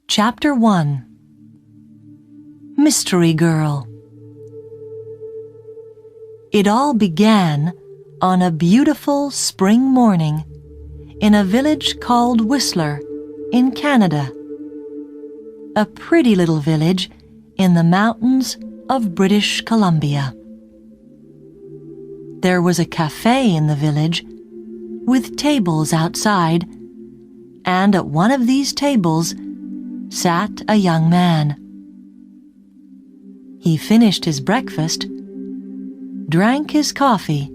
Chapter 1 Mystery Girl. It all began on a beautiful spring morning in a village called Whistler in Canada. A pretty little village in the mountains of British Columbia. There was a cafe in the village with tables outside, and at one of these tables sat a young man. He finished his breakfast, drank his coffee,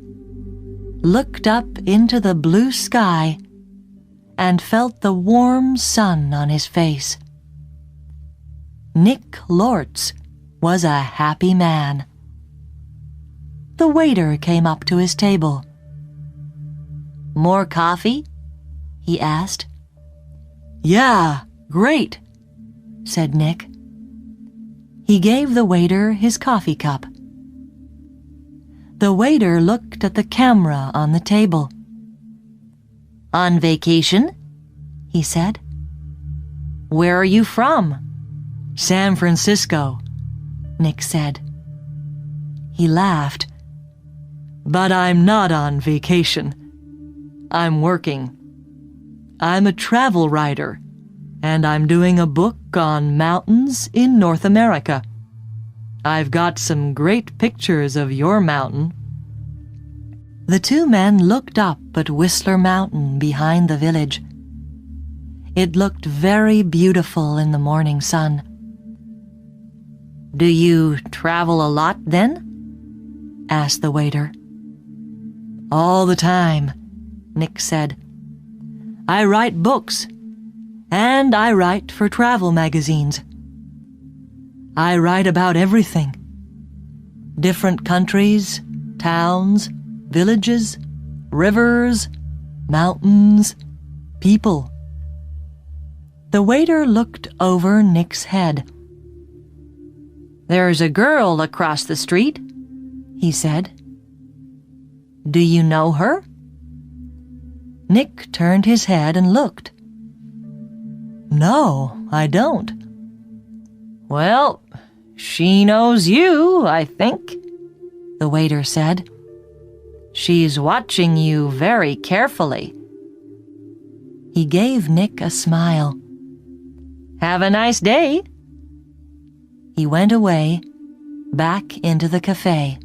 looked up into the blue sky, and felt the warm sun on his face. Nick Lortz was a happy man. The waiter came up to his table. "More coffee?" he asked. "Yeah, great," said Nick. He gave the waiter his coffee cup. The waiter looked at the camera on the table. "On vacation?" he said. "Where are you from?" "San Francisco," Nick said. He laughed. "But I'm not on vacation. I'm working. I'm a travel writer, and I'm doing a book on mountains in North America. I've got some great pictures of your mountain." The two men looked up at Whistler Mountain behind the village. It looked very beautiful in the morning sun. "Do you travel a lot then?" asked the waiter. "All the time," Nick said. "I write books, and I write for travel magazines. I write about everything. Different countries, towns, villages, rivers, mountains, people." The waiter looked over Nick's head. "There's a girl across the street," he said. "Do you know her?" Nick turned his head and looked. "No, I don't." "Well, she knows you, I think," the waiter said. "She's watching you very carefully." He gave Nick a smile. "Have a nice day." He went away, back into the cafe.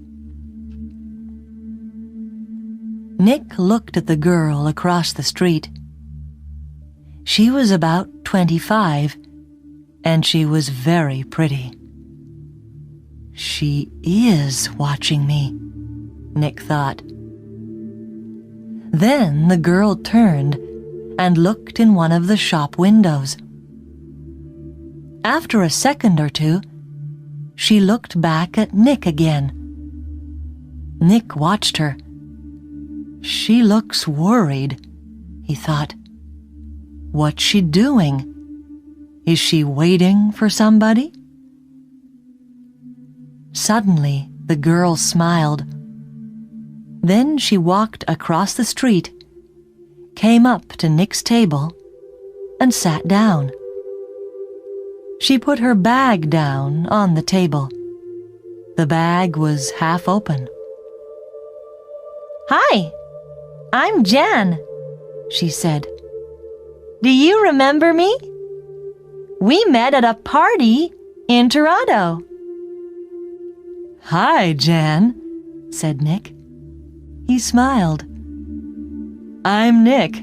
Nick looked at the girl across the street. She was about 25, and she was very pretty. "She is watching me," Nick thought. Then the girl turned and looked in one of the shop windows. After a second or two, she looked back at Nick again. Nick watched her. "She looks worried," he thought. "What's she doing? Is she waiting for somebody?" Suddenly, the girl smiled. Then she walked across the street, came up to Nick's table, and sat down. She put her bag down on the table. The bag was half open. "Hi, I'm Jan," she said. "Do you remember me? We met at a party in Toronto." "Hi, Jan," said Nick. He smiled. "I'm Nick,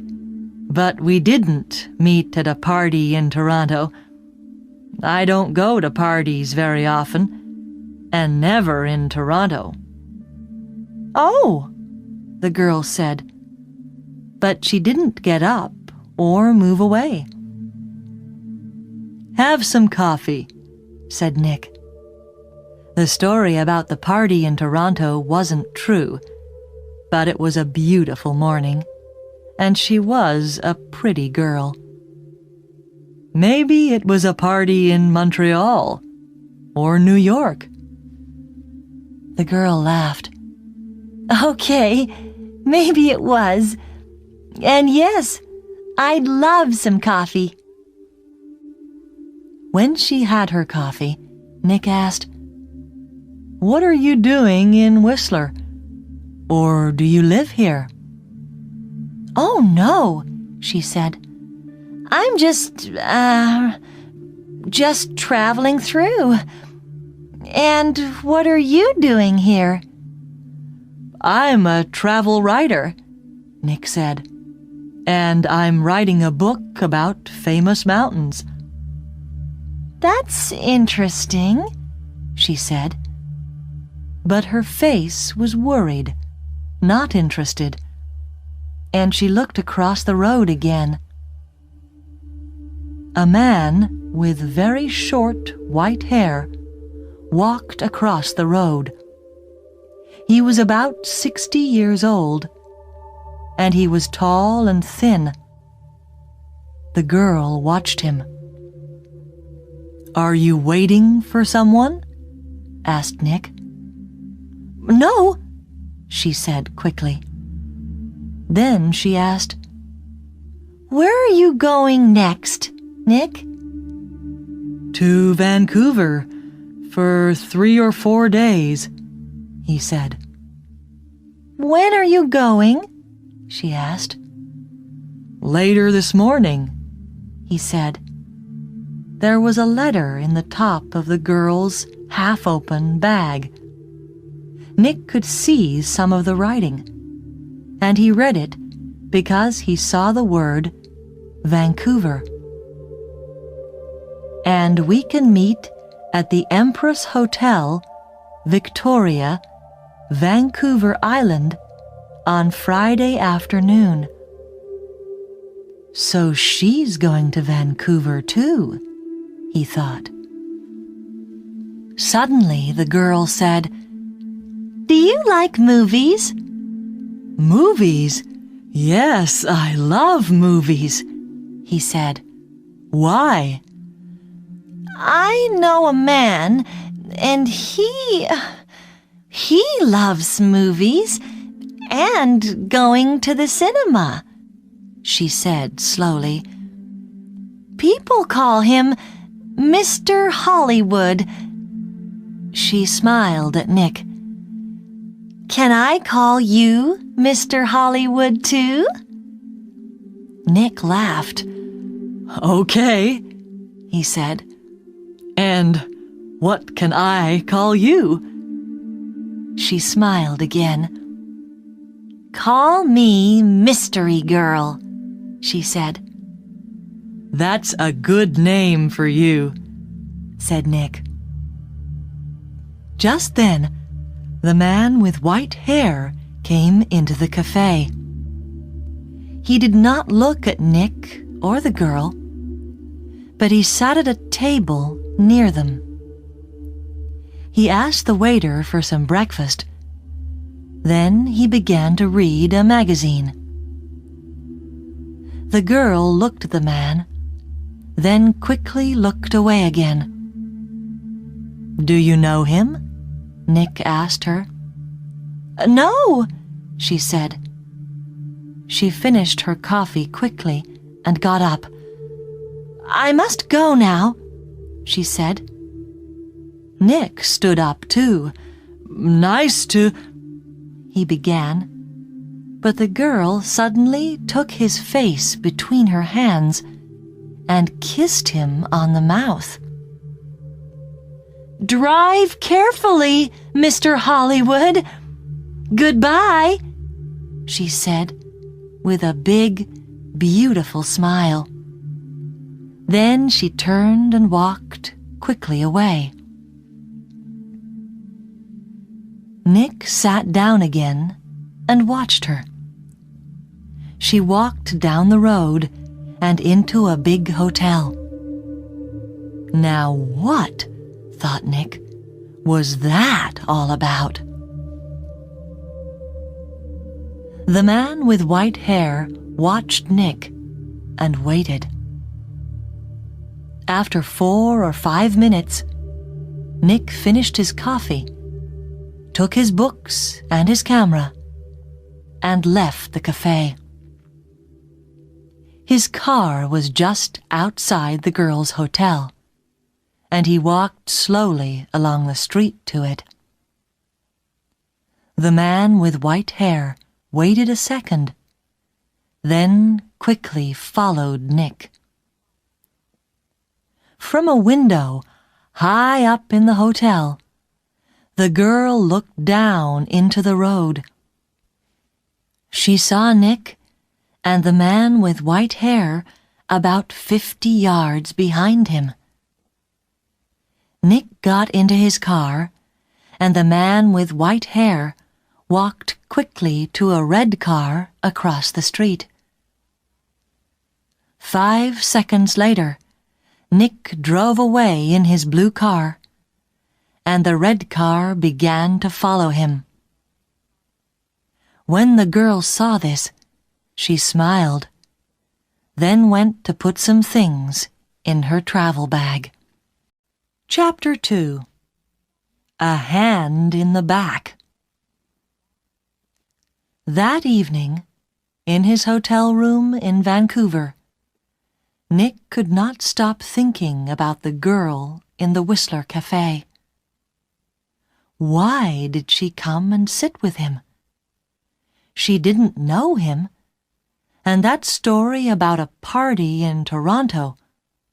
but we didn't meet at a party in Toronto. I don't go to parties very often, and never in Toronto." "Oh," the girl said, but she didn't get up or move away. "Have some coffee," said Nick. The story about the party in Toronto wasn't true, but it was a beautiful morning, and she was a pretty girl. "Maybe it was a party in Montreal or New York." The girl laughed. "Okay, maybe it was. And yes, I'd love some coffee." When she had her coffee, Nick asked, "What are you doing in Whistler? Or do you live here?" "Oh, no," she said. "I'm just traveling through. And what are you doing here?" "I'm a travel writer," Nick said, "and I'm writing a book about famous mountains." "That's interesting," she said. But her face was worried, not interested, and she looked across the road again. A man with very short white hair walked across the road. He was about 60 years old, and he was tall and thin. The girl watched him. "Are you waiting for someone?" asked Nick. "No," she said quickly. Then she asked, "Where are you going next, Nick?" "To Vancouver for 3 or 4 days," he said. "When are you going?" she asked. "Later this morning," he said. There was a letter in the top of the girl's half-open bag. Nick could see some of the writing, and he read it because he saw the word Vancouver. "And we can meet at the Empress Hotel, Victoria, Vancouver Island, on Friday afternoon." So she's going to Vancouver too, he thought. Suddenly the girl said, "Do you like movies?" "Movies? Yes, I love movies," he said. "Why?" "I know a man, and he loves movies and going to the cinema," she said slowly. "People call him Mr. Hollywood." She smiled at Nick. "Can I call you Mr. Hollywood too?" Nick laughed. "Okay," he said. "And what can I call you?" She smiled again. "Call me Mystery Girl," she said. "That's a good name for you," said Nick. Just then, the man with white hair came into the cafe. He did not look at Nick or the girl, but he sat at a table near them. He asked the waiter for some breakfast. Then he began to read a magazine. The girl looked at the man, then quickly looked away again. "Do you know him?" Nick asked her. "No," she said. She finished her coffee quickly and got up. "I must go now," she said. Nick stood up too. "Nice to—" he began, but the girl suddenly took his face between her hands and kissed him on the mouth. "Drive carefully, Mr. Hollywood. Goodbye," she said with a big, beautiful smile. Then she turned and walked quickly away. Nick sat down again and watched her. She walked down the road and into a big hotel. Now what, thought Nick, was that all about? The man with white hair watched Nick and waited. After 4 or 5 minutes, Nick finished his coffee, took his books and his camera, and left the cafe. His car was just outside the girls' hotel. and he walked slowly along the street to it. The man with white hair waited a second, then quickly followed Nick. From a window high up in the hotel, the girl looked down into the road. She saw Nick and the man with white hair about 50 yards behind him. Nick got into his car, and the man with white hair walked quickly to a red car across the street. 5 seconds later, Nick drove away in his blue car, and the red car began to follow him. When the girl saw this, she smiled, then went to put some things in her travel bag. Chapter 2. A Hand in the Back. That evening, in his hotel room in Vancouver, Nick could not stop thinking about the girl in the Whistler Cafe. Why did she come and sit with him? She didn't know him, and that story about a party in Toronto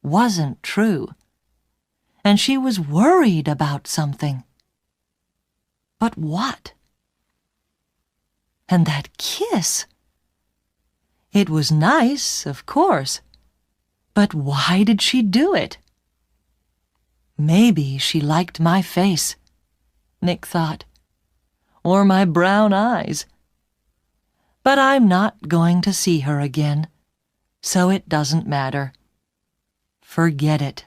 wasn't true, and she was worried about something. But what? And that kiss! It was nice, of course, but why did she do it? Maybe she liked my face, Nick thought, or my brown eyes. But I'm not going to see her again, so it doesn't matter. Forget it.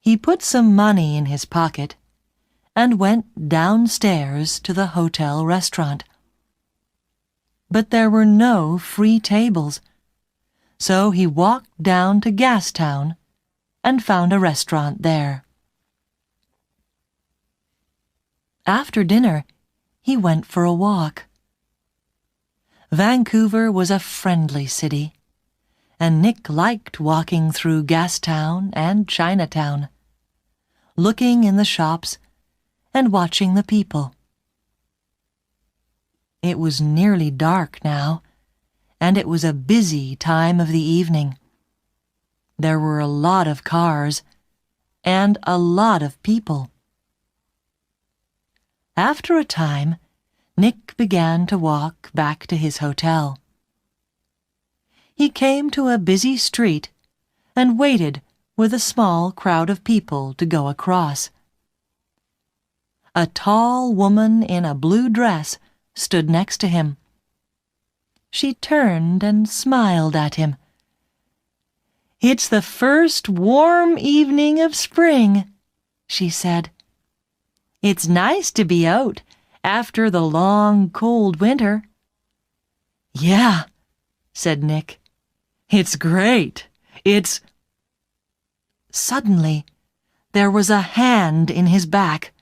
He put some money in his pocket and went downstairs to the hotel restaurant. But there were no free tables, so he walked down to Gastown and found a restaurant there. After dinner, he went for a walk. Vancouver was a friendly city, and Nick liked walking through Gastown and Chinatown, looking in the shops and watching the people. It was nearly dark now, and it was a busy time of the evening. There were a lot of cars and a lot of people. After a time, Nick began to walk back to his hotel. He came to a busy street and waited with a small crowd of people to go across. A tall woman in a blue dress stood next to him. She turned and smiled at him. "It's the first warm evening of spring," she said. "It's nice to be out after the long, cold winter." "Yeah," said Nick. "It's great. It's—" Suddenly, there was a hand in his back,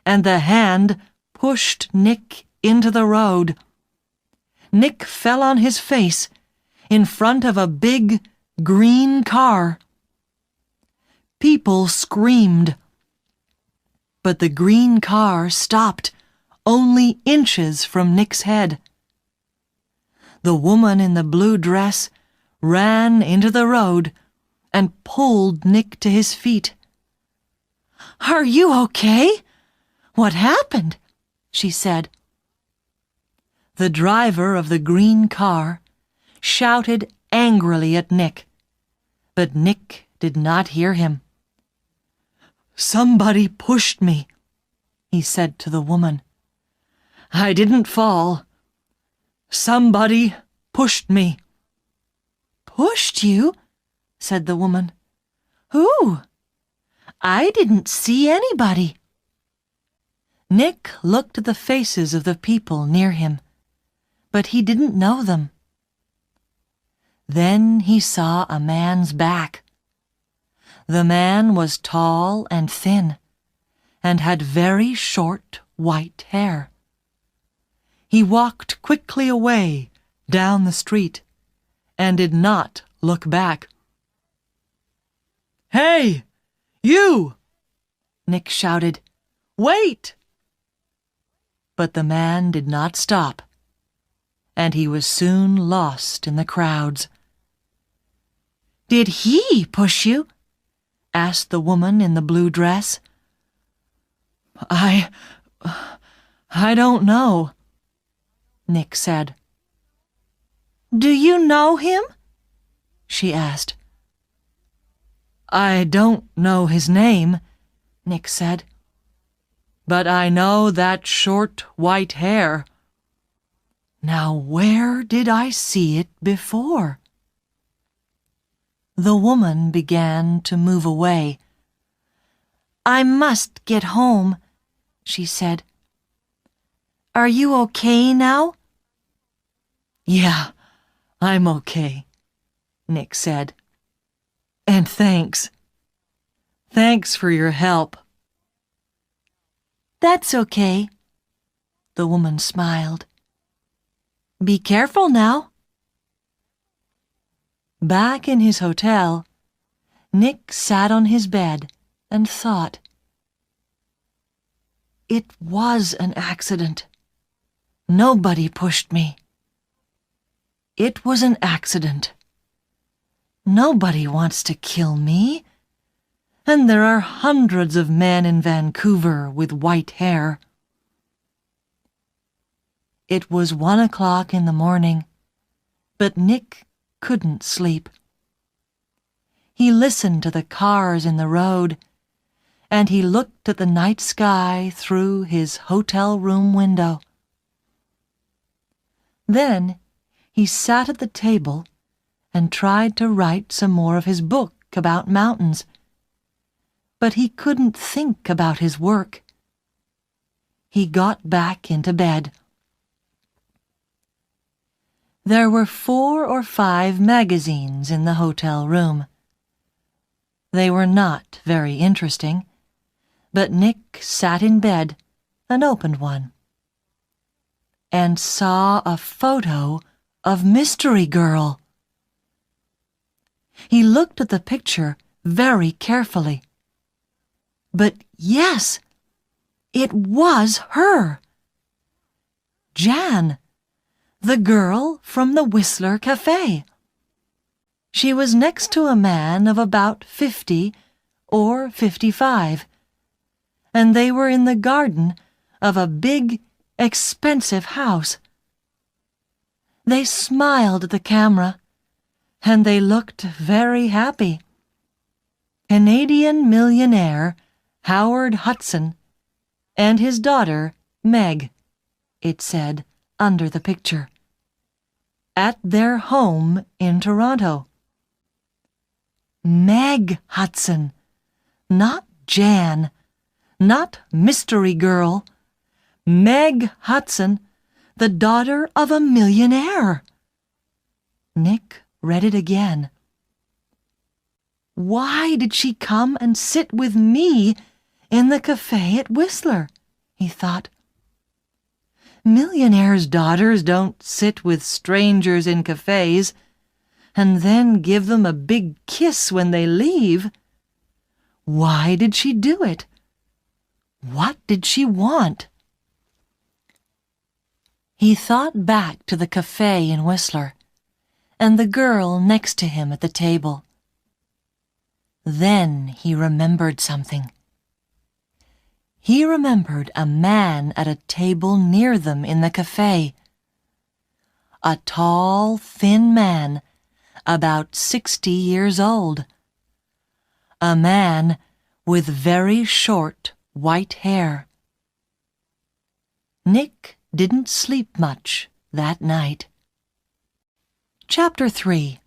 and the hand pushed Nick into the road. Nick fell on his face in front of a big, green car. People screamed, but the green car stopped only inches from Nick's head. The woman in the blue dress ran into the road and pulled Nick to his feet. "Are you okay? What happened?" she said. The driver of the green car shouted angrily at Nick, but Nick did not hear him. "Somebody pushed me," he said to the woman. "I didn't fall. Somebody pushed me." "Pushed you?" said the woman. "Who? I didn't see anybody." Nick looked at the faces of the people near him, but he didn't know them. Then he saw a man's back. The man was tall and thin, and had very short white hair. He walked quickly away down the street, and did not look back. Hey, you! Nick shouted. Wait! But the man did not stop, and he was soon lost in the crowds. Did he push you? Asked the woman in the blue dress. I don't know, Nick said. Do you know him? She asked. I don't know his name, Nick said. But I know that short white hair. Now where did I see it before? The woman began to move away. I must get home, she said. Are you okay now? Yeah, I'm okay, Nick said. And thanks. Thanks for your help. That's okay, the woman smiled. Be careful now. Back in his hotel, Nick sat on his bed and thought. It was an accident. Nobody pushed me. It was an accident. Nobody wants to kill me. And there are hundreds of men in Vancouver with white hair. It was 1 o'clock in the morning, but Nick couldn't sleep. He listened to the cars in the road, and he looked at the night sky through his hotel room window. Then he sat at the table and tried to write some more of his book about mountains. But he couldn't think about his work. He got back into bed. There were 4 or 5 magazines in the hotel room. They were not very interesting, but Nick sat in bed and opened one, and saw a photo of Mystery Girl. He looked at the picture very carefully. But yes, it was her. Jan, the girl from the Whistler Cafe. She was next to a man of about 50 or 55, and they were in the garden of a big, expensive house. They smiled at the camera, and they looked very happy. Canadian millionaire Howard Hudson and his daughter Meg, it said under the picture, at their home in Toronto. Meg Hudson, not Jan, not Mystery Girl. Meg Hudson, the daughter of a millionaire. Nick read it again. Why did she come and sit with me in the cafe at Whistler? He thought. Millionaires' daughters don't sit with strangers in cafes and then give them a big kiss when they leave. Why did she do it? What did she want? He thought back to the cafe in Whistler and the girl next to him at the table. Then he remembered something. He remembered a man at a table near them in the cafe. A tall, thin man, about 60 years old. A man with very short white hair. Nick didn't sleep much that night. Chapter 3.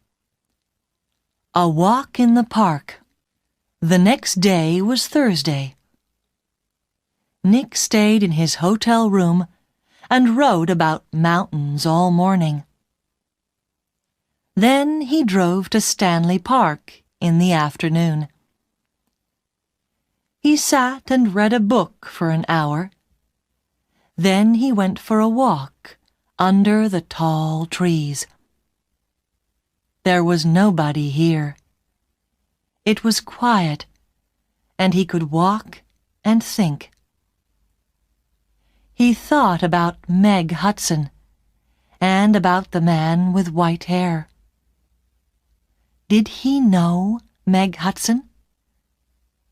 A walk in the park. The next day was Thursday. Nick stayed in his hotel room and wrote about mountains all morning. Then he drove to Stanley Park in the afternoon. He sat and read a book for an hour. Then he went for a walk under the tall trees. There was nobody here. It was quiet, and he could walk and think. He thought about Meg Hudson and about the man with white hair. Did he know Meg Hudson?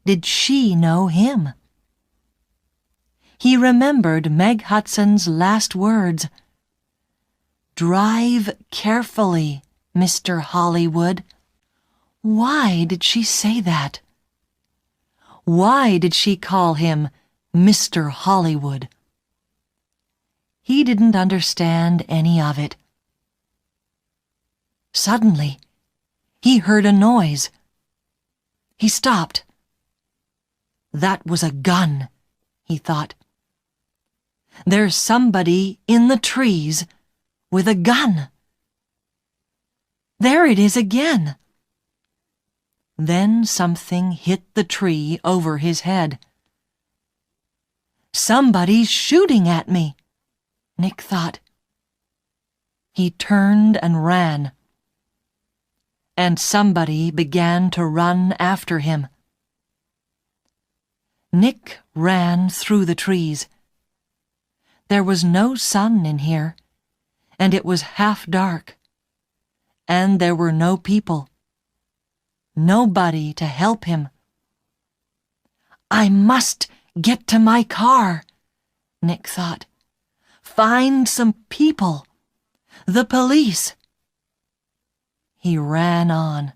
Did she know him? He remembered Meg Hudson's last words. "Drive carefully, Mr. Hollywood." Why did she say that? Why did she call him Mr. Hollywood? He didn't understand any of it. Suddenly, he heard a noise. He stopped. That was a gun, he thought. There's somebody in the trees with a gun. There it is again. Then something hit the tree over his head. Somebody's shooting at me, Nick thought. He turned and ran. And somebody began to run after him. Nick ran through the trees. There was no sun in here, and it was half dark. And there were no people. Nobody to help him. I must get to my car, Nick thought. Find some people. The police. He ran on.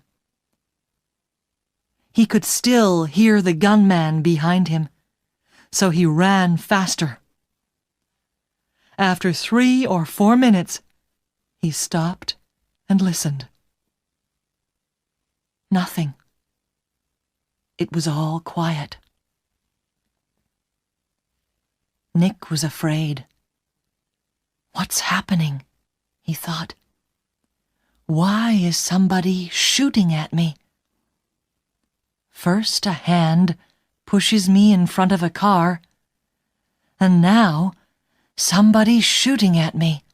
He could still hear the gunman behind him, so he ran faster. After 3 or 4 minutes, he stopped and listened. Nothing. It was all quiet. Nick was afraid. What's happening? He thought. Why is somebody shooting at me? First a hand pushes me in front of a car, and now somebody's shooting at me.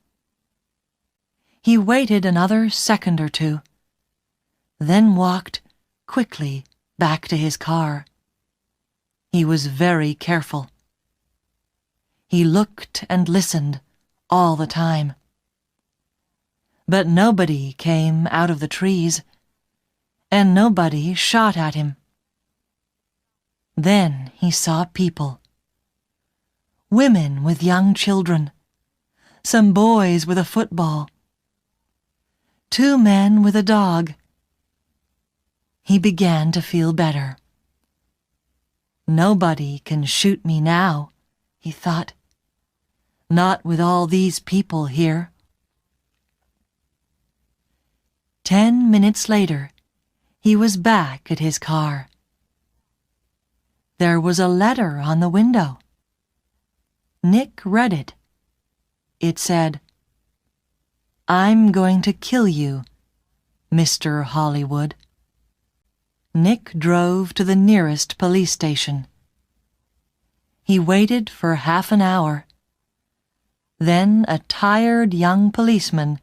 He waited another second or two, then walked quickly back to his car. He was very careful. He looked and listened all the time. But nobody came out of the trees, and nobody shot at him. Then he saw people. Women with young children, some boys with a football, 2 men with a dog. He began to feel better. Nobody can shoot me now, he thought. Not with all these people here. 10 minutes later, he was back at his car. There was a letter on the window. Nick read it. It said, "I'm going to kill you, Mr. Hollywood." Nick drove to the nearest police station. He waited for half an hour. Then a tired young policeman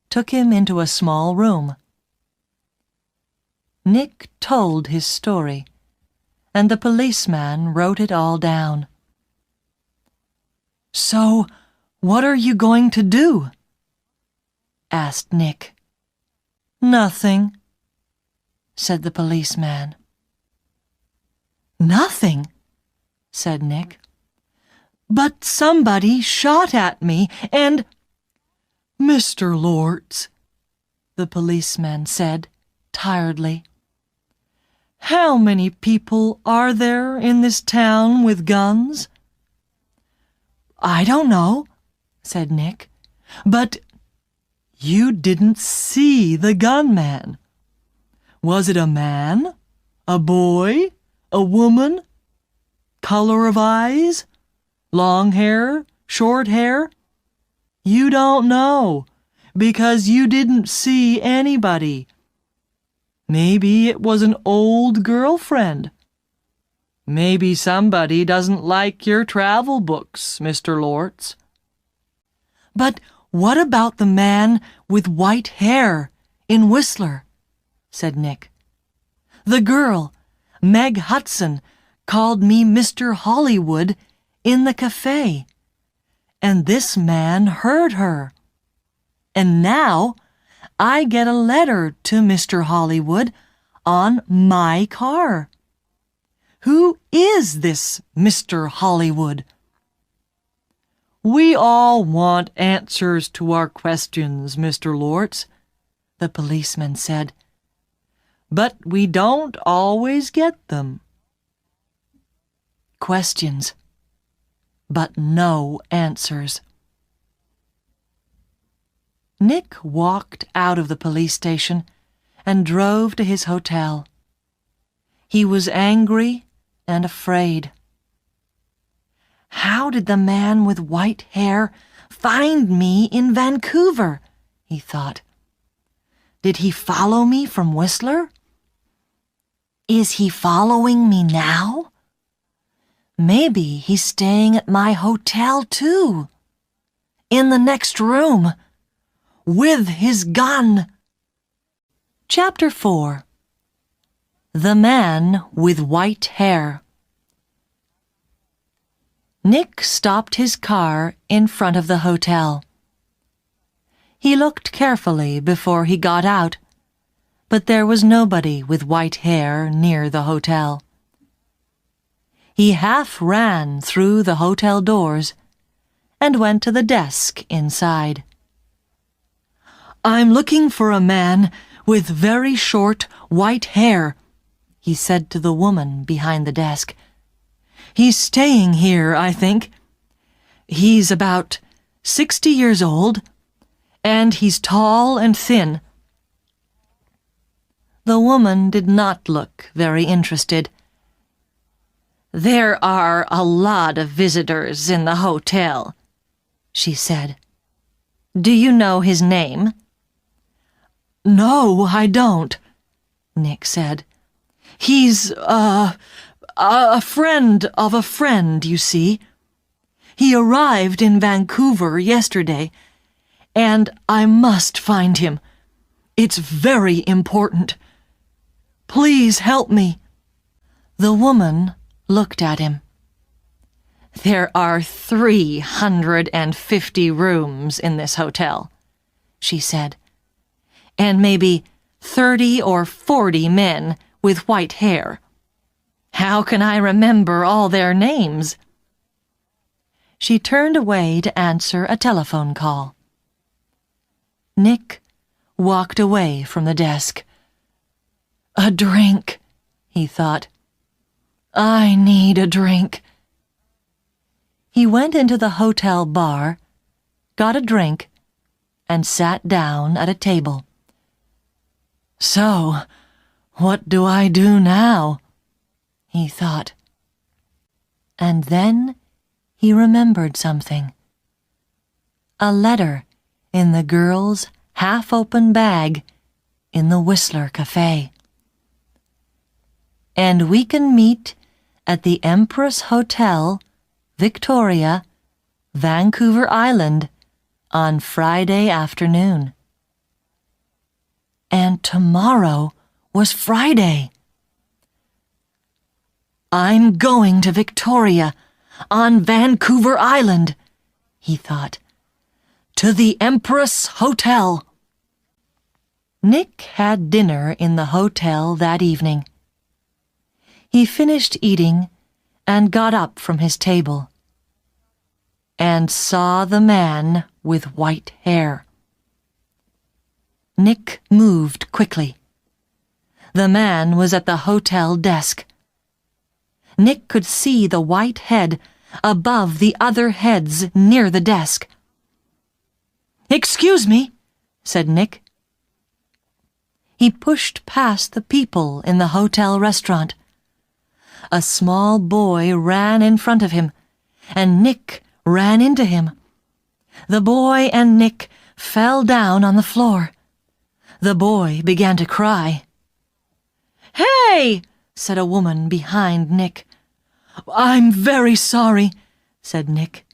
took him into a small room. Nick told his story, and the policeman wrote it all down. "So, what are you going to do?" asked Nick. "Nothing," said the policeman. "Nothing?" said Nick. "But somebody shot at me and—" "Mr. Lortz," the policeman said tiredly, "how many people are there in this town with guns?" "I don't know," said Nick, "but you didn't see the gunman. Was it a man, a boy, a woman? Color of eyes? Long hair, short hair? You don't know, because you didn't see anybody. Maybe it was an old girlfriend. Maybe somebody doesn't like your travel books, Mr. Lortz." "But what about the man with white hair in Whistler?" said Nick. The girl, Meg Hudson, called me Mr. Hollywood in the cafe, and this man heard her. And now I get a letter to Mr. Hollywood on my car. Who is this Mr. Hollywood? We all want answers to our questions, Mr. Lortz, the policeman said. But we don't always get them. Questions, but no answers. Nick walked out of the police station and drove to his hotel. He was angry and afraid. How did the man with white hair find me in Vancouver? He thought. Did he follow me from Whistler? Is he following me now? Maybe he's staying at my hotel too. In the next room. With his gun. Chapter 4. The Man with White Hair. Nick stopped his car in front of the hotel. He looked carefully before he got out, but there was nobody with white hair near the hotel. He half ran through the hotel doors and went to the desk inside. I'm looking for a man with very short white hair, he said to the woman behind the desk. He's staying here, I think. He's about 60 years old, and he's tall and thin. The woman did not look very interested. There are a lot of visitors in the hotel, she said. Do you know his name? No, I don't, Nick said. He's, a friend of a friend, you see. He arrived in Vancouver yesterday, and I must find him. It's very important. Please help me. The woman looked at him. There are 350 rooms in this hotel, she said, and maybe 30 or 40 men with white hair. How can I remember all their names? She turned away to answer a telephone call. Nick walked away from the desk. A drink, he thought. I need a drink. He went into the hotel bar, got a drink, and sat down at a table. So, what do I do now? He thought. And then he remembered something. A letter in the girl's half-open bag in the Whistler Cafe. And we can meet at the Empress Hotel, Victoria, Vancouver Island, on Friday afternoon. And tomorrow was Friday. I'm going to Victoria, on Vancouver Island, he thought. To the Empress Hotel. Nick had dinner in the hotel that evening. He finished eating and got up from his table and saw the man with white hair. Nick moved quickly. The man was at the hotel desk. Nick could see the white head above the other heads near the desk. Excuse me, said Nick. He pushed past the people in the hotel restaurant. A small boy ran in front of him, and Nick ran into him. The boy and Nick fell down on the floor. The boy began to cry. Hey! said a woman behind Nick. I'm very sorry, said Nick.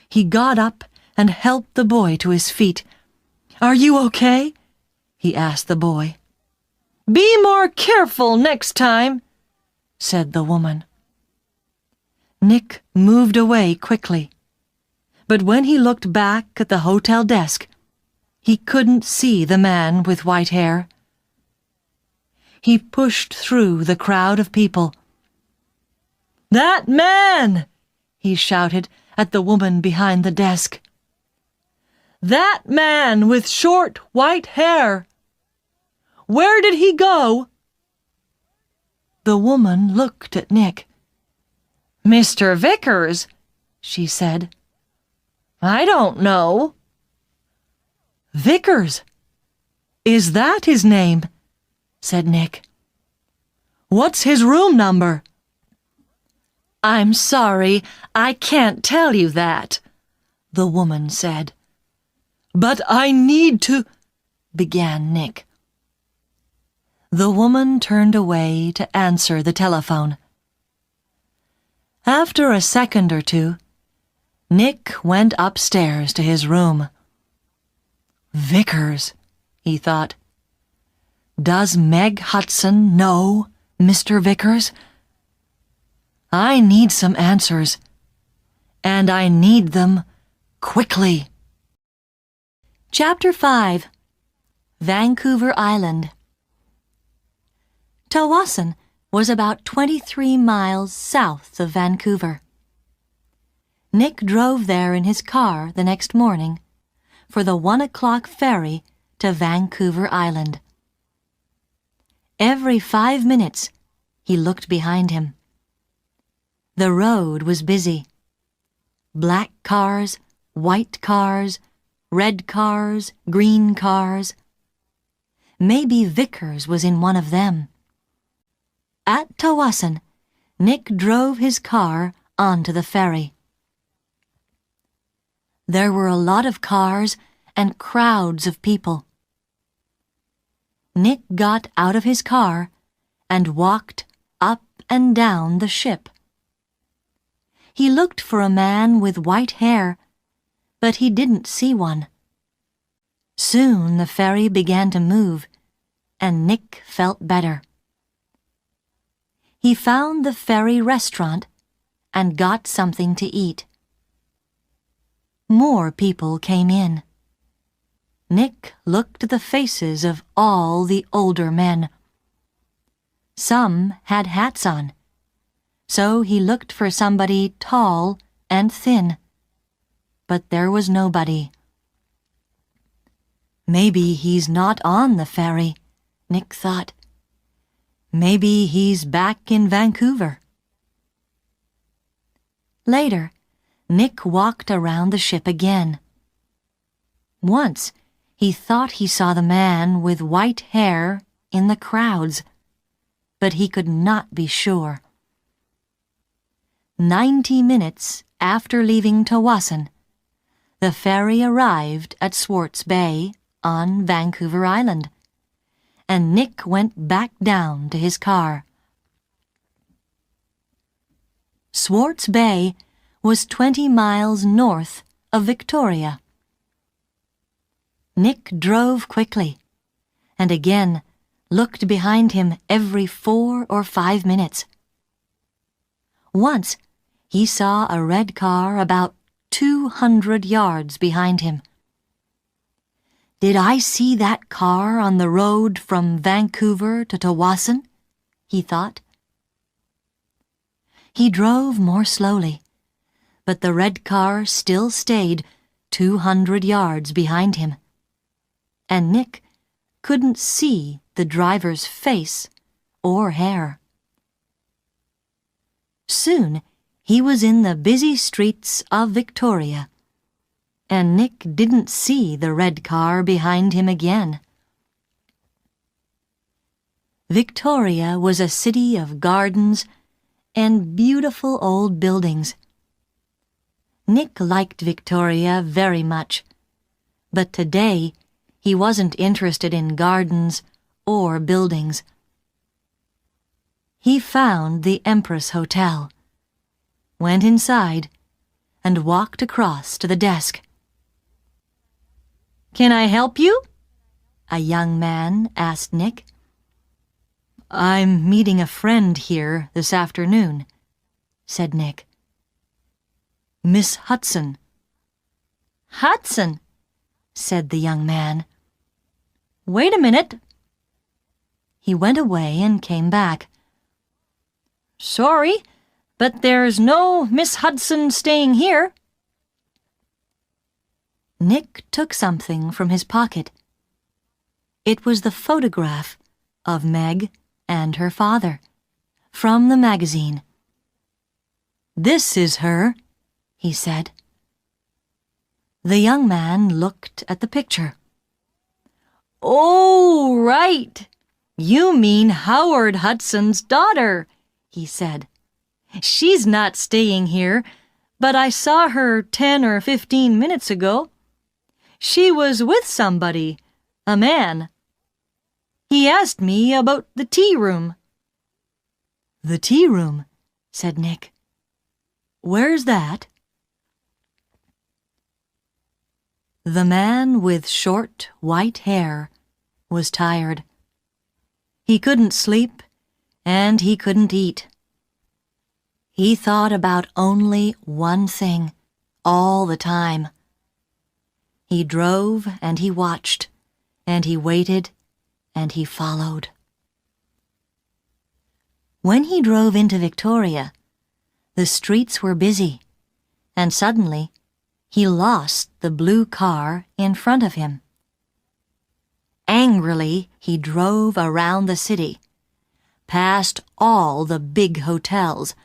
He got up and helped the boy to his feet. Are you okay? He asked the boy. Be more careful next time, said the woman. Nick moved away quickly, but when he looked back at the hotel desk, he couldn't see the man with white hair. He pushed through the crowd of people. "That man!" he shouted at the woman behind the desk. "That man with short white hair! Where did he go?" The woman looked at Nick. "Mr. Vickers," she said. "I don't know." "Vickers? Is that his name?" said Nick. "What's his room number?" "I'm sorry, I can't tell you that," the woman said. "But I need to," began Nick. The woman turned away to answer the telephone. After a second or two, Nick went upstairs to his room. Vickers, he thought. Does Meg Hudson know Mr. Vickers? I need some answers, and I need them quickly. Chapter 5. Vancouver Island. Tawasin was about 23 miles south of Vancouver. Nick drove there in his car the next morning for the 1 o'clock ferry to Vancouver Island. Every 5 minutes, he looked behind him. The road was busy. Black cars, white cars, red cars, green cars. Maybe Vickers was in one of them. At Tawasin, Nick drove his car onto the ferry. There were a lot of cars and crowds of people. Nick got out of his car and walked up and down the ship. He looked for a man with white hair, but he didn't see one. Soon the ferry began to move, and Nick felt better. He found the ferry restaurant and got something to eat. More people came in. Nick looked at the faces of all the older men. Some had hats on, so he looked for somebody tall and thin, but there was nobody. Maybe he's not on the ferry, Nick thought. Maybe he's back in Vancouver. Later, Nick walked around the ship again. Once, he thought he saw the man with white hair in the crowds, but he could not be sure. 90 minutes after leaving Tawasin, the ferry arrived at Swartz Bay on Vancouver Island, and Nick went back down to his car. Swartz Bay was 20 miles north of Victoria. Nick drove quickly, and again looked behind him every 4 or 5 minutes. Once, he saw a red car about 200 yards behind him. Did I see that car on the road from Vancouver to Tawasin? He thought. He drove more slowly, but the red car still stayed 200 yards behind him, and Nick couldn't see the driver's face or hair. Soon, he was in the busy streets of Victoria, and Nick didn't see the red car behind him again. Victoria was a city of gardens and beautiful old buildings. Nick liked Victoria very much, but today he wasn't interested in gardens or buildings. He found the Empress Hotel, went inside, and walked across to the desk. "Can I help you?" a young man asked Nick. I'm meeting a friend here this afternoon, said Nick. Miss Hudson. Hudson, said the young man. Wait a minute. He went away and came back. Sorry, but there's no Miss Hudson staying here. Nick took something from his pocket. It was the photograph of Meg and her father from the magazine. This is her, he said. The young man looked at the picture. Oh, right. You mean Howard Hudson's daughter, he said. She's not staying here, but I saw her 10 or 15 minutes ago. She was with somebody, a man. He asked me about the tea room. The tea room, said Nick. Where's that? The man with short, white hair was tired. He couldn't sleep, and he couldn't eat. He thought about only one thing all the time. He drove and he watched, and he waited, and he followed. When he drove into Victoria, the streets were busy, and suddenly he lost the blue car in front of him. Angrily, he drove around the city, past all the big hotels.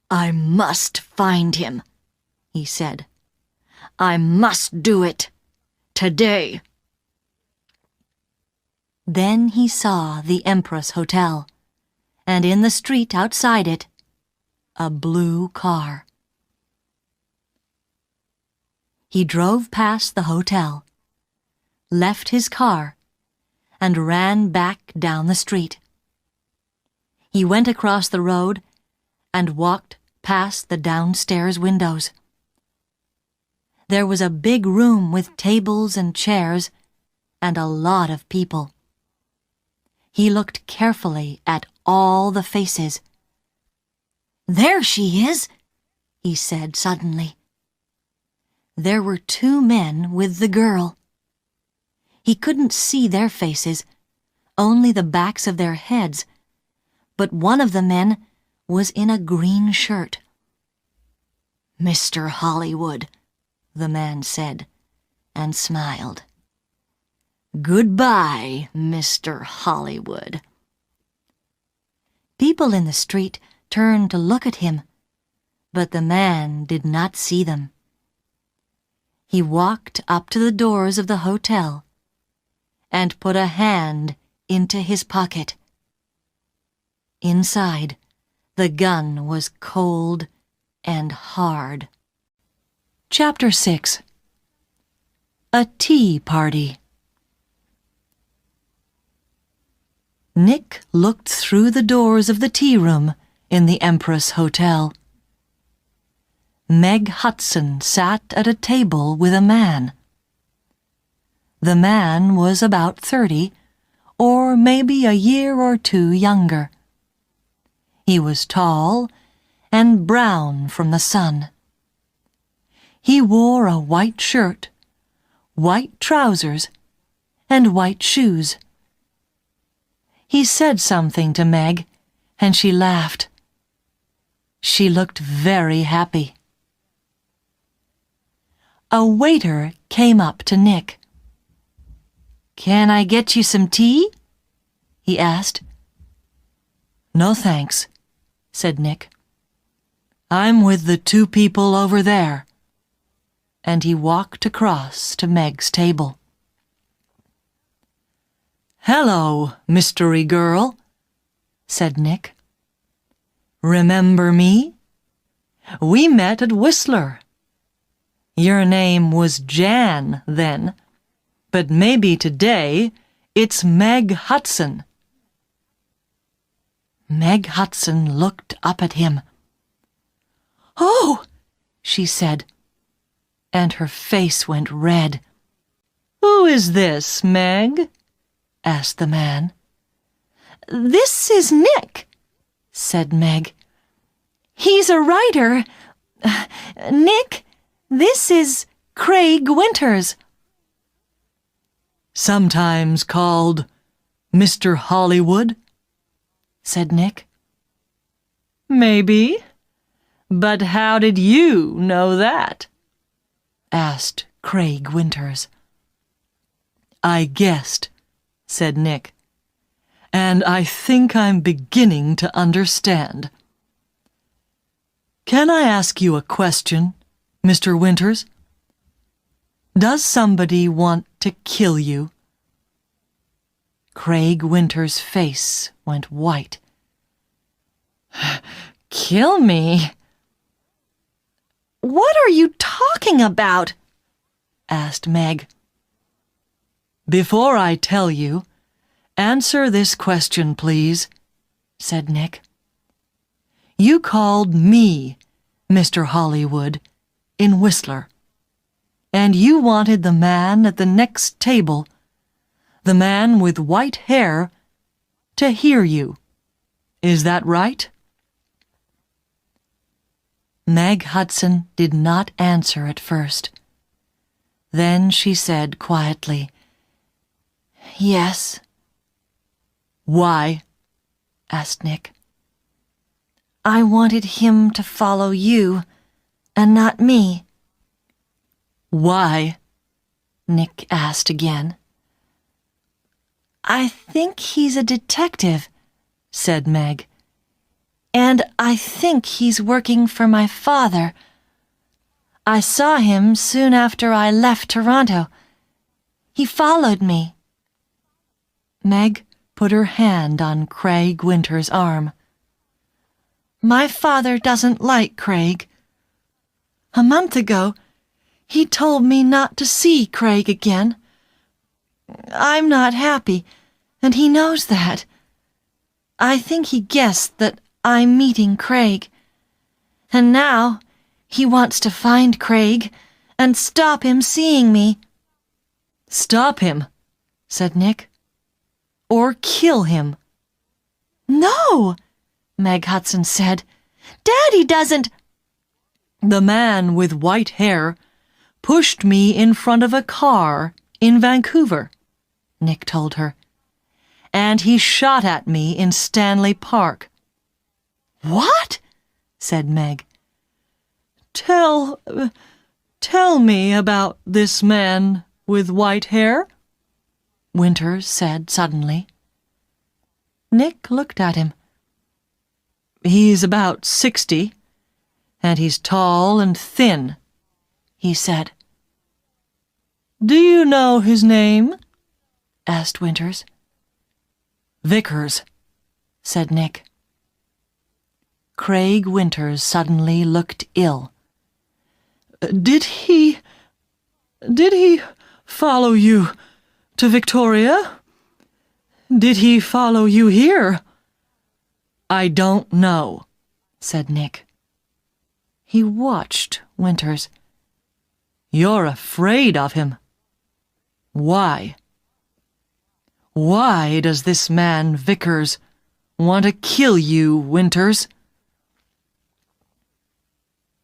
I must find him, he said. I must do it. Today. Then he saw the Empress Hotel, and in the street outside it, a blue car. He drove past the hotel, left his car, and ran back down the street. He went across the road and walked past the downstairs windows. There was a big room with tables and chairs and a lot of people. He looked carefully at all the faces. There she is, he said suddenly. There were two men with the girl. He couldn't see their faces, only the backs of their heads, but one of the men was in a green shirt. Mr. Hollywood, the man said, and smiled. Goodbye, Mr. Hollywood. People in the street turned to look at him, but the man did not see them. He walked up to the doors of the hotel and put a hand into his pocket. Inside, the gun was cold and hard. Chapter 6. A Tea Party. Nick looked through the doors of the tea room in the Empress Hotel. Meg Hudson sat at a table with a man. The man was about 30, or maybe a year or two younger. He was tall and brown from the sun. He wore a white shirt, white trousers, and white shoes. He said something to Meg, and she laughed. She looked very happy. A waiter came up to Nick. "Can I get you some tea?" he asked. "No, thanks," said Nick. "I'm with the two people over there." And he walked across to Meg's table. "Hello, mystery girl," said Nick. "Remember me? We met at Whistler. Your name was Jan then, but maybe today it's Meg Hudson." Meg Hudson looked up at him. "Oh!" she said, and her face went red. "Who is this, Meg?" asked the man. This is Nick, said Meg. He's a writer. Nick, this is Craig Winters. Sometimes called Mr. Hollywood, said Nick. Maybe, but how did you know that? Asked Craig Winters. I guessed, said Nick, and I think I'm beginning to understand. Can I ask you a question, Mr. Winters? Does somebody want to kill you? Craig Winters' face went white. Kill me? What are you talking about? Asked Meg. Before I tell you, answer this question, please, said Nick. You called me Mr. Hollywood in Whistler, and you wanted the man at the next table, the man with white hair, to hear you. Is that right? Meg Hudson did not answer at first. Then she said quietly, Yes. Why? Asked Nick. I wanted him to follow you, and not me. Why? Nick asked again. I think he's a detective, said Meg. And I think he's working for my father. I saw him soon after I left Toronto. He followed me. Meg put her hand on Craig Winters' arm. My father doesn't like Craig. A month ago, he told me not to see Craig again. I'm not happy, and he knows that. I think he guessed that I'm meeting Craig. And now he wants to find Craig and stop him seeing me. Stop him, said Nick. Or kill him. No, Meg Hudson said. Daddy doesn't. The man with white hair pushed me in front of a car in Vancouver, Nick told her. And he shot at me in Stanley Park. What? Said Meg. Tell me about this man with white hair, Winters said suddenly. Nick looked at him. He's about 60, and he's tall and thin, he said. Do you know his name? Asked Winters. Vickers, said Nick. Craig Winters suddenly looked ill. Did he follow you to Victoria? Did he follow you here? I don't know, said Nick. He watched Winters. You're afraid of him. Why? Why does this man Vickers want to kill you, Winters?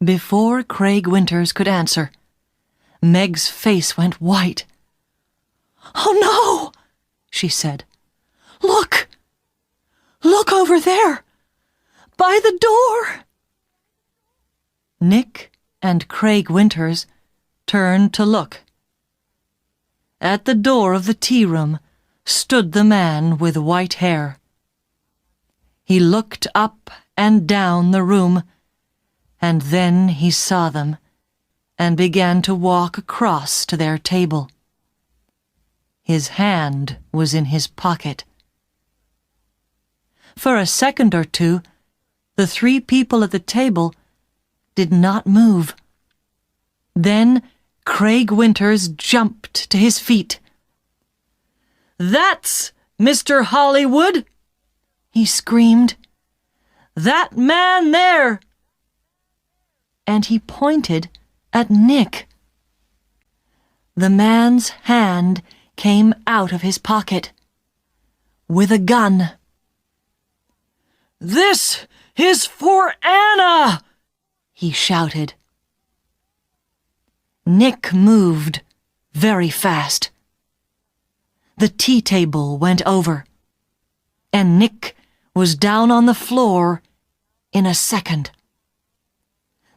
Before Craig Winters could answer, Meg's face went white. Oh, no, she said. Look! Look over there! By the door! Nick and Craig Winters turned to look. At the door of the tea room stood the man with white hair. He looked up and down the room, and then he saw them and began to walk across to their table. His hand was in his pocket. For a second or two, the three people at the table did not move. Then Craig Winters jumped to his feet. That's Mr. Hollywood, he screamed. That man there! And he pointed at Nick. The man's hand came out of his pocket with a gun. "This is for Anna!" he shouted. Nick moved very fast. The tea table went over, and Nick was down on the floor in a second.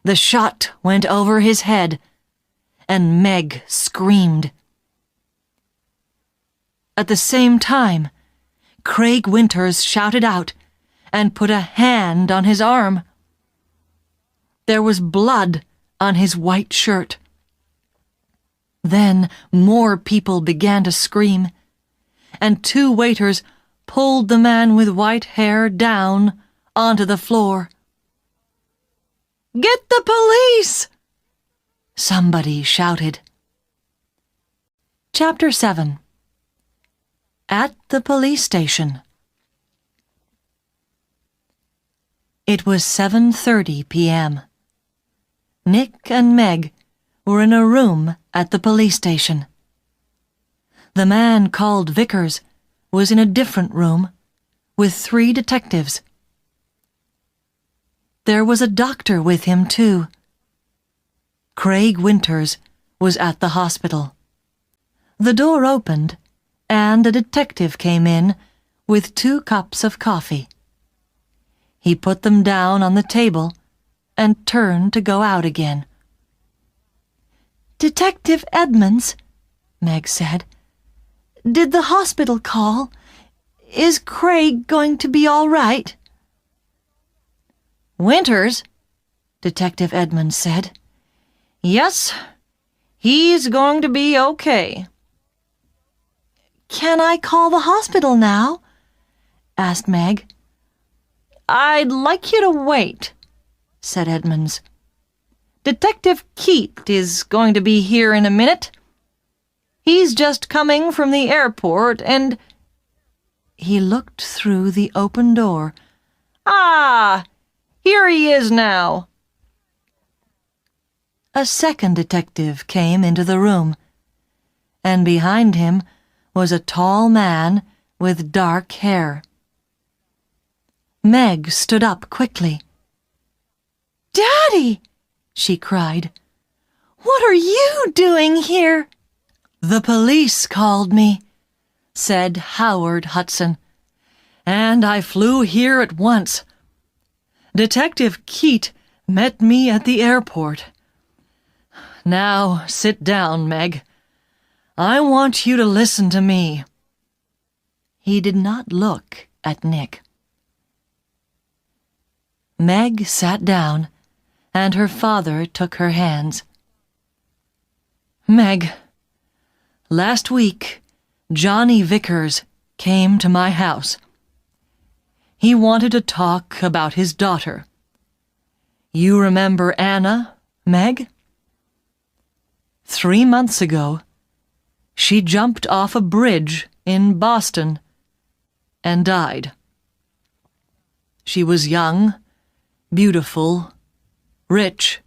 The shot went over his head, and Meg screamed. At the same time, Craig Winters shouted out and put a hand on his arm. There was blood on his white shirt. Then more people began to scream, and 2 waiters pulled the man with white hair down onto the floor. "Get the police!" somebody shouted. Chapter 7. At the police station. It was 7:30 p.m. Nick and Meg were in a room at the police station. The man called Vickers was in a different room with 3 detectives. There was a doctor with him, too. Craig Winters was at the hospital. The door opened, and a detective came in with 2 cups of coffee. He put them down on the table and turned to go out again. "Detective Edmonds," Meg said, "did the hospital call? Is Craig going to be all right?" "Winters," Detective Edmonds said. "Yes, he's going to be okay." "Can I call the hospital now?" asked Meg. "I'd like you to wait," said Edmonds. "Detective Keat is going to be here in a minute. He's just coming from the airport and—" He looked through the open door. "Ah, here he is now." A second detective came into the room, and behind him was a tall man with dark hair. Meg stood up quickly. "Daddy!" she cried. "What are you doing here?" "The police called me," said Howard Hudson, "and I flew here at once. Detective Keat met me at the airport. Now sit down, Meg. I want you to listen to me." He did not look at Nick. Meg sat down, and her father took her hands. "Meg, last week, Johnny Vickers came to my house. He wanted to talk about his daughter. You remember Anna, Meg? 3 months ago, she jumped off a bridge in Boston and died. She was young, beautiful, rich,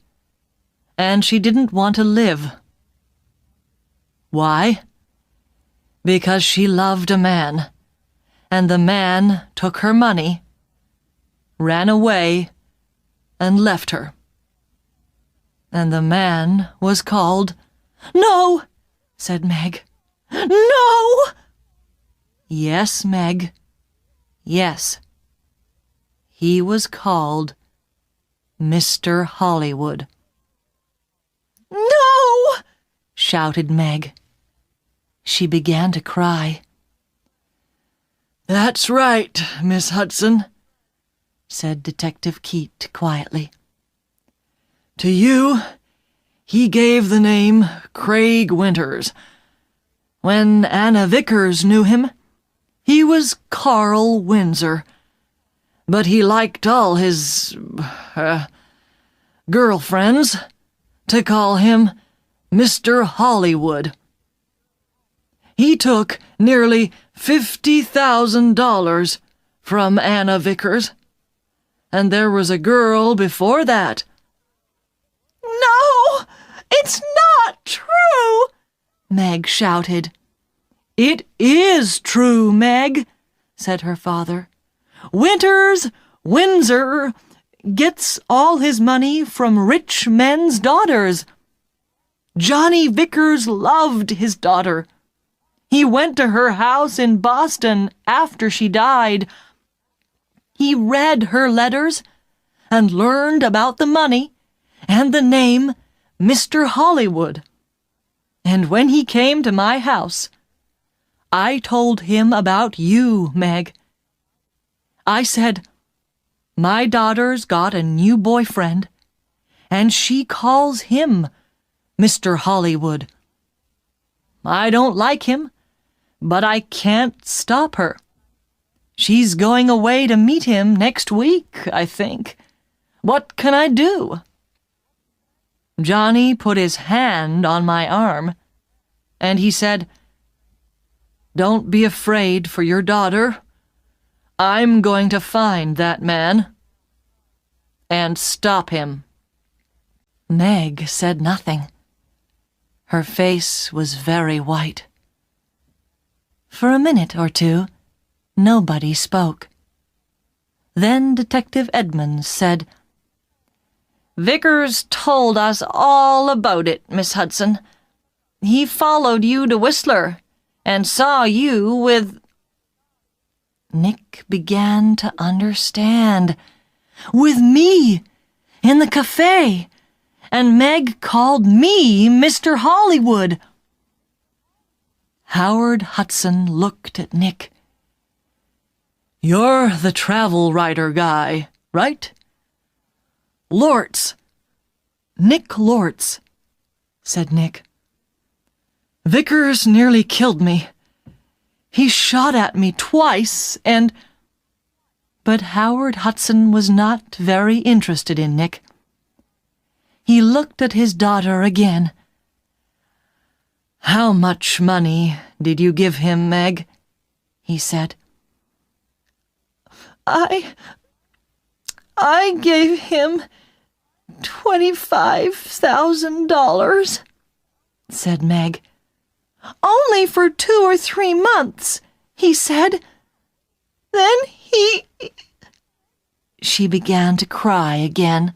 and she didn't want to live. Why? Because she loved a man, and the man took her money, ran away, and left her. And the man was called—" "No!" said Meg. "No!" "Yes, Meg. Yes. He was called Mr. Hollywood." "No!" shouted Meg. She began to cry. "That's right, Miss Hudson," said Detective Keat quietly. "To you, he gave the name Craig Winters. When Anna Vickers knew him, he was Carl Windsor. But he liked all his girlfriends to call him Mr. Hollywood. He took nearly $50,000 from Anna Vickers, and there was a girl before that." "No, it's not true!" Meg shouted. "It is true, Meg," said her father. "Winters Windsor gets all his money from rich men's daughters. Johnny Vickers loved his daughter. He went to her house in Boston after she died. He read her letters and learned about the money and the name Mr. Hollywood. And when he came to my house, I told him about you, Meg. I said, my daughter's got a new boyfriend, and she calls him Mr. Hollywood. I don't like him, but I can't stop her. She's going away to meet him next week, I think. What can I do? Johnny put his hand on my arm, and he said, Don't be afraid for your daughter. I'm going to find that man and stop him. Meg said nothing. Her face was very white. For a minute or two, nobody spoke. Then Detective Edmonds said, Vickers told us all about it, Miss Hudson. He followed you to Whistler and saw you with... Nick began to understand. With me, in the cafe, and Meg called me Mr. Hollywood. Howard Hudson looked at Nick. You're the travel writer guy, right? Lortz. Nick Lortz, said Nick. Vickers nearly killed me. He shot at me twice, and... But Howard Hudson was not very interested in Nick. He looked at his daughter again. How much money did you give him, Meg? He said. I gave him $25,000, said Meg. Only for 2 or 3 months, he said. Then he... She began to cry again.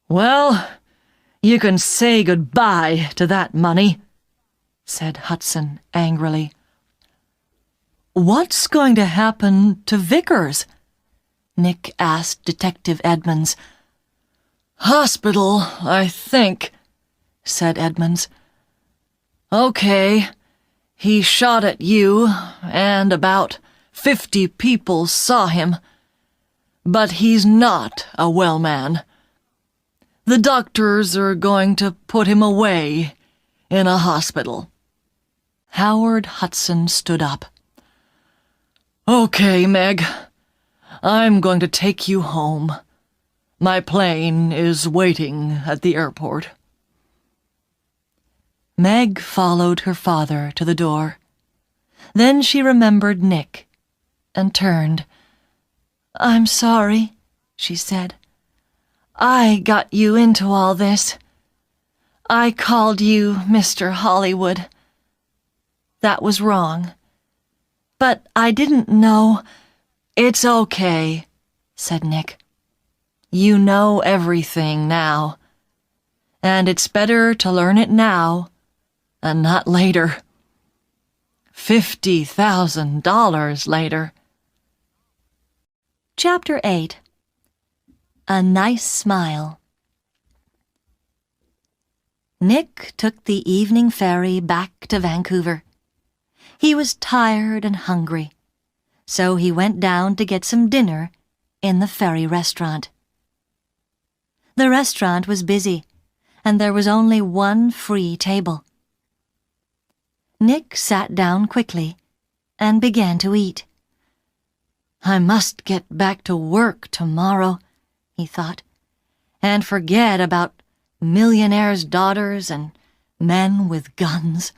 Well, you can say goodbye to that money, said Hudson angrily. What's going to happen to Vickers? Nick asked Detective Edmonds. Hospital, I think, said Edmonds. Okay, he shot at you, and about 50 people saw him. But he's not a well man. The doctors are going to put him away in a hospital. Howard Hudson stood up. Okay, Meg, I'm going to take you home. My plane is waiting at the airport. Meg followed her father to the door. Then she remembered Nick and turned. I'm sorry, she said. I got you into all this. I called you Mr. Hollywood. That was wrong. But I didn't know. It's okay, said Nick. You know everything now. And it's better to learn it now and not later. $50,000 later. Chapter 8. A Nice Smile. Nick took the evening ferry back to Vancouver. He was tired and hungry, so he went down to get some dinner in the ferry restaurant. The restaurant was busy, and there was only one free table. Nick sat down quickly and began to eat. I must get back to work tomorrow, he thought, and forget about millionaires' daughters and men with guns.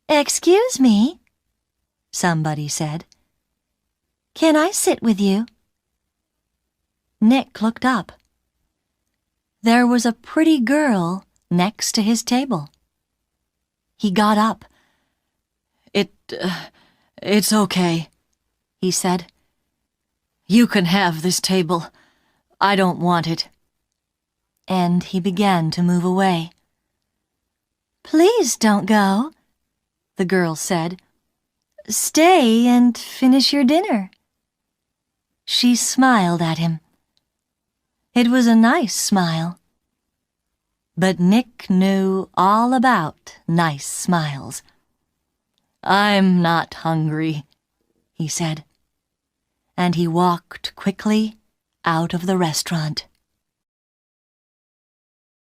Excuse me, somebody said. Can I sit with you? Nick looked up. There was a pretty girl next to his table. He got up. It's okay, he said, You can have this table. I don't want it. And he began to move away. Please don't go, the girl said. Stay and finish your dinner. She smiled at him. It was a nice smile. But Nick knew all about nice smiles. I'm not hungry, he said. And he walked quickly out of the restaurant.